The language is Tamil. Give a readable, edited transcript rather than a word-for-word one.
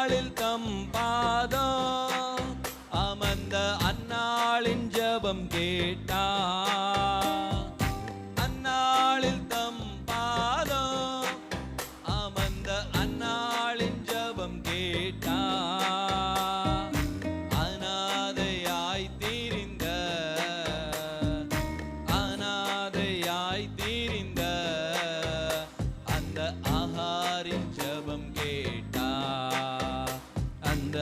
அந்நாளில் தம் பாதம் அமர்ந்த அந்நாளின் ஜெபம் கேட்டார். அந்நாளில் தம் பாதம் அமர்ந்த அந்நாளின் ஜெபம் கேட்டார். அநாதையாய் திரிந்த அந்த ஆகாரின் ஜெபம் கேட்டார். அந்த